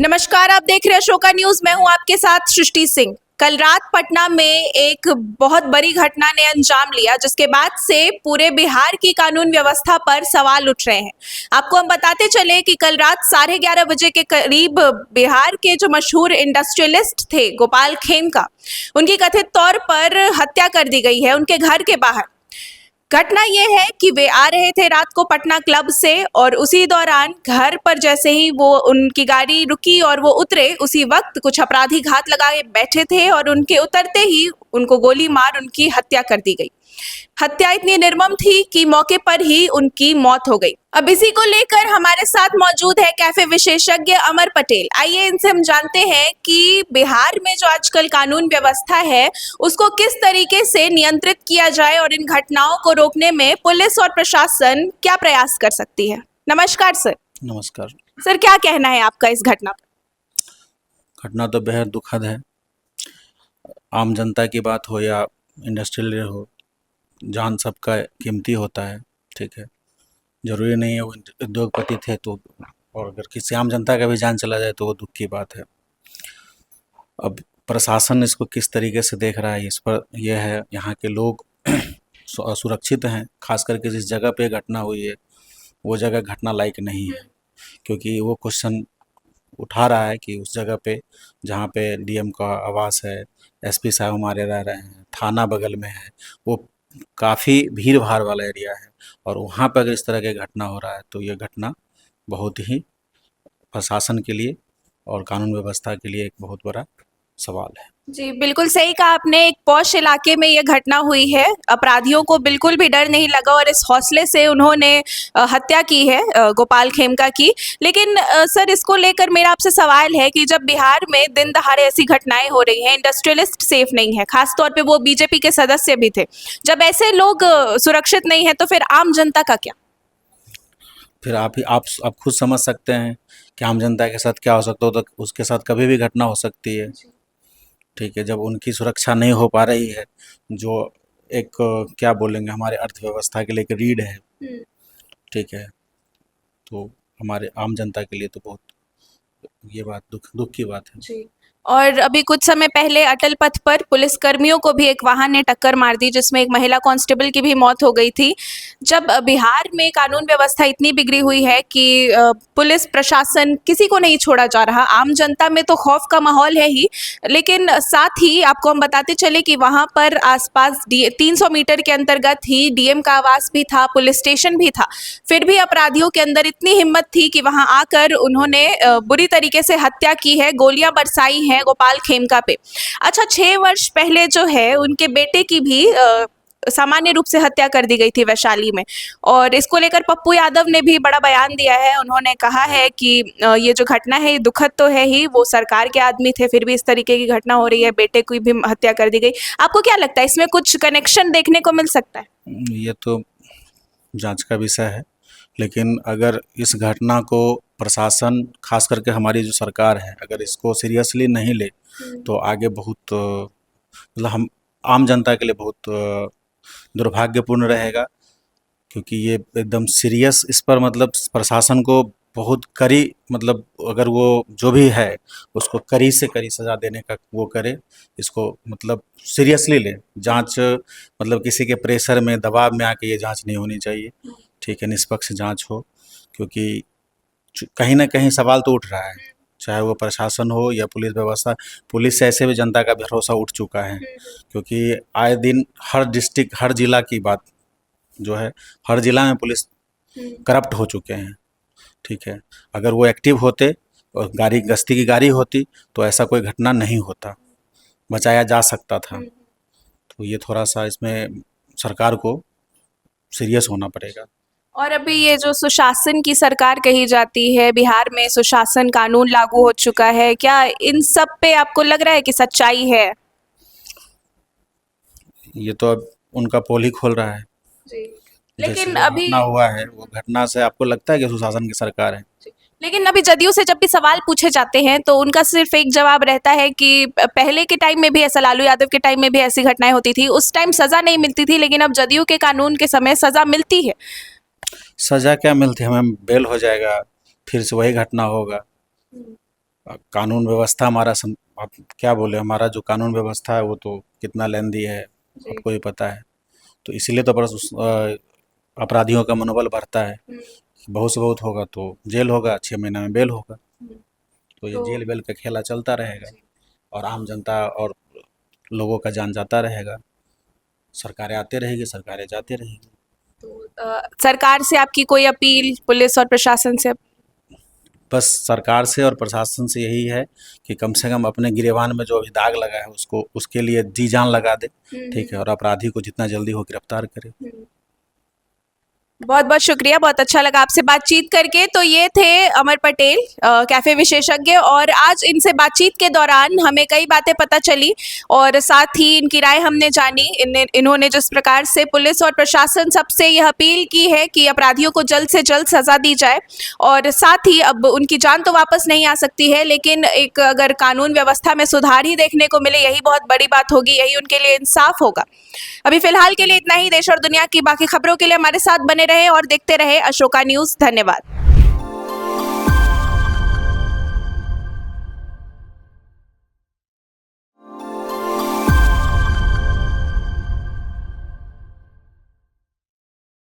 नमस्कार, आप देख रहे हैं अशोका न्यूज। मैं हूं आपके साथ सृष्टि सिंह। कल रात पटना में एक बहुत बड़ी घटना ने अंजाम लिया, जिसके बाद से पूरे बिहार की कानून व्यवस्था पर सवाल उठ रहे हैं। आपको हम बताते चले कि कल रात 11:30 बजे के करीब बिहार के जो मशहूर इंडस्ट्रियलिस्ट थे गोपाल खेमका, उनकी कथित तौर पर हत्या कर दी गई है उनके घर के बाहर। घटना ये है कि वे आ रहे थे रात को पटना क्लब से, और उसी दौरान घर पर जैसे ही वो उनकी गाड़ी रुकी और वो उतरे, उसी वक्त कुछ अपराधी घात लगाए बैठे थे और उनके उतरते ही उनको गोली मार उनकी हत्या कर दी गई। हत्या इतनी निर्मम थी कि मौके पर ही उनकी मौत हो गई। अब इसी को लेकर हमारे साथ मौजूद है कैफे विशेषज्ञ अमर पटेल। आइए इनसे हम जानते हैं कि बिहार में जो आजकल कानून व्यवस्था है उसको किस तरीके से नियंत्रित किया जाए और इन घटनाओं को रोकने में पुलिस और प्रशासन क्या प्रयास कर सकती है। नमस्कार सर। नमस्कार सर, क्या कहना है आपका इस घटना पर? घटना तो बेहद दुखद है। आम जनता की बात हो या इंडस्ट्रियल हो, जान सबका कीमती होता है। ठीक है, जरूरी नहीं है वो उद्योगपति थे तो, और अगर किसी आम जनता का भी जान चला जाए तो वो दुख की बात है। अब प्रशासन इसको किस तरीके से देख रहा है, इस पर यह है। यहाँ के लोग सुरक्षित हैं, खास करके जिस जगह पे घटना हुई है वो जगह घटना लायक नहीं है, क्योंकि वो क्वेश्चन उठा रहा है कि उस जगह पे जहाँ पे डीएम का आवास है, एसपी साहब हमारे रह रहे हैं, थाना बगल में है, वो काफ़ी भीड़ भाड़ वाला एरिया है, और वहाँ पर अगर इस तरह की घटना हो रहा है तो ये घटना बहुत ही प्रशासन के लिए और कानून व्यवस्था के लिए एक बहुत बड़ा सवाल है। जी, बिल्कुल सही कहा आपने। एक पॉश इलाके में ये घटना हुई है, अपराधियों को बिल्कुल भी डर नहीं लगा और इस हौसले से उन्होंने हत्या की है गोपाल खेमका की। लेकिन सर, इसको लेकर मेरा आपसे सवाल है कि जब बिहार में दिन दहाड़े ऐसी घटनाएं हो रही हैं, इंडस्ट्रियलिस्ट सेफ नहीं है, खास तौर पे वो बीजेपी के सदस्य भी थे, जब ऐसे लोग सुरक्षित नहीं है तो फिर आम जनता का क्या? फिर आप खुद समझ सकते हैं कि आम जनता के साथ क्या हो सकता हो, तो उसके साथ कभी भी घटना हो सकती है। ठीक है, जब उनकी सुरक्षा नहीं हो पा रही है, जो एक क्या बोलेंगे, हमारे अर्थव्यवस्था के लिए एक रीढ़ है, ठीक है, तो हमारे आम जनता के लिए तो बहुत ये बात दुख की बात है। जी। और अभी कुछ समय पहले अटल पथ पर पुलिस कर्मियों को भी एक वाहन ने टक्कर मार दी, जिसमें एक महिला कांस्टेबल की भी मौत हो गई थी। जब बिहार में कानून व्यवस्था इतनी बिगड़ी हुई है कि पुलिस प्रशासन किसी को नहीं छोड़ा जा रहा, आम जनता में तो खौफ का माहौल है ही, लेकिन साथ ही आपको हम बताते चले कि वहाँ पर आसपास 300 मीटर के अंतर्गत ही डीएम का आवास भी था, पुलिस स्टेशन भी था। फिर भी अपराधियों के अंदर इतनी हिम्मत थी कि वहाँ आकर उन्होंने बुरी तरीके से हत्या की है, गोलियां बरसाई हैं गोपाल खेमका पे। अच्छा, 6 वर्ष पहले जो है उनके बेटे की भी सामान्य रूप से हत्या कर दी गई थी वैशाली में, और इसको लेकर पप्पू यादव ने भी बड़ा बयान दिया है। उन्होंने कहा है कि ये जो घटना है ये दुखद तो है ही, वो सरकार के आदमी थे, फिर भी इस तरीके की घटना हो रही है, बेटे की भी हत्या कर दी गई। आपको क्या लगता है, इसमें कुछ कनेक्शन देखने को मिल सकता है? ये तो जांच का विषय है, लेकिन अगर इस घटना को प्रशासन, खास करके हमारी जो सरकार है, अगर इसको सीरियसली नहीं ले तो आगे बहुत मतलब हम आम जनता के लिए बहुत दुर्भाग्यपूर्ण रहेगा, क्योंकि ये एकदम सीरियस, इस पर मतलब प्रशासन को बहुत कड़ी, मतलब अगर वो जो भी है उसको कड़ी से कड़ी सज़ा देने का वो करे, इसको मतलब सीरियसली ले। जांच मतलब किसी के प्रेशर में, दबाव में आके ये जांच नहीं होनी चाहिए। ठीक है, निष्पक्ष जांच हो, क्योंकि कहीं ना कहीं सवाल तो उठ रहा है, चाहे वो प्रशासन हो या पुलिस व्यवस्था। पुलिस से ऐसे भी जनता का भरोसा उठ चुका है, क्योंकि आए दिन हर डिस्ट्रिक्ट, हर जिला की बात जो है, हर जिला में पुलिस करप्ट हो चुके हैं। ठीक है, अगर वो एक्टिव होते और गाड़ी, गश्ती की गाड़ी होती तो ऐसा कोई घटना नहीं होता, बचाया जा सकता था। तो ये थोड़ा सा इसमें सरकार को सीरियस होना पड़ेगा। और अभी ये जो सुशासन की सरकार कही जाती है, बिहार में सुशासन कानून लागू हो चुका है, क्या इन सब पे आपको लग रहा है कि सच्चाई है? ये तो अब उनका पोल ही खोल रहा है। जी। जैसे लेकिन जो अभी घटना हुआ है, वो घटना से आपको लगता है कि सुशासन की सरकार है? लेकिन अभी जदयू से जब भी सवाल पूछे जाते हैं तो उनका सिर्फ एक जवाब रहता है कि पहले के टाइम में भी ऐसा, लालू यादव के टाइम में भी ऐसी घटनाएं होती थी, उस टाइम सजा नहीं मिलती थी, लेकिन अब जदयू के कानून के समय सजा मिलती है। सजा क्या मिलती है, हमें बेल हो जाएगा, फिर से वही घटना होगा। कानून व्यवस्था आप क्या बोले, हमारा जो कानून व्यवस्था है वो तो कितना लेंदी है, आपको ही पता है। तो इसीलिए तो बस अपराधियों का मनोबल बढ़ता है। बहुत से बहुत होगा तो जेल होगा, 6 महीना में बेल होगा। तो ये जेल बेल का खेला चलता रहेगा और आम जनता और लोगों का जान जाता रहेगा। सरकारें आते रहेगी, सरकारें जाते रहेगी। सरकार से आपकी कोई अपील, पुलिस और प्रशासन से? बस सरकार से और प्रशासन से यही है कि कम से कम अपने गिरेबान में जो अभी दाग लगा है उसको, उसके लिए जी जान लगा दे, ठीक है, और अपराधी को जितना जल्दी हो गिरफ्तार करे। बहुत बहुत शुक्रिया, बहुत अच्छा लगा आपसे बातचीत करके। तो ये थे अमर पटेल, कैफे विशेषज्ञ, और आज इनसे बातचीत के दौरान हमें कई बातें पता चली और साथ ही इनकी राय हमने जानी। इन्होंने जिस प्रकार से पुलिस और प्रशासन सबसे यह अपील की है कि अपराधियों को जल्द से जल्द सजा दी जाए, और साथ ही अब उनकी जान तो वापस नहीं आ सकती है, लेकिन एक अगर कानून व्यवस्था में सुधार ही देखने को मिले, यही बहुत बड़ी बात होगी, यही उनके लिए इंसाफ होगा। अभी फिलहाल के लिए इतना ही। देश और दुनिया की बाकी खबरों के लिए हमारे साथ बने रहे और देखते रहे अशोका न्यूज़। धन्यवाद।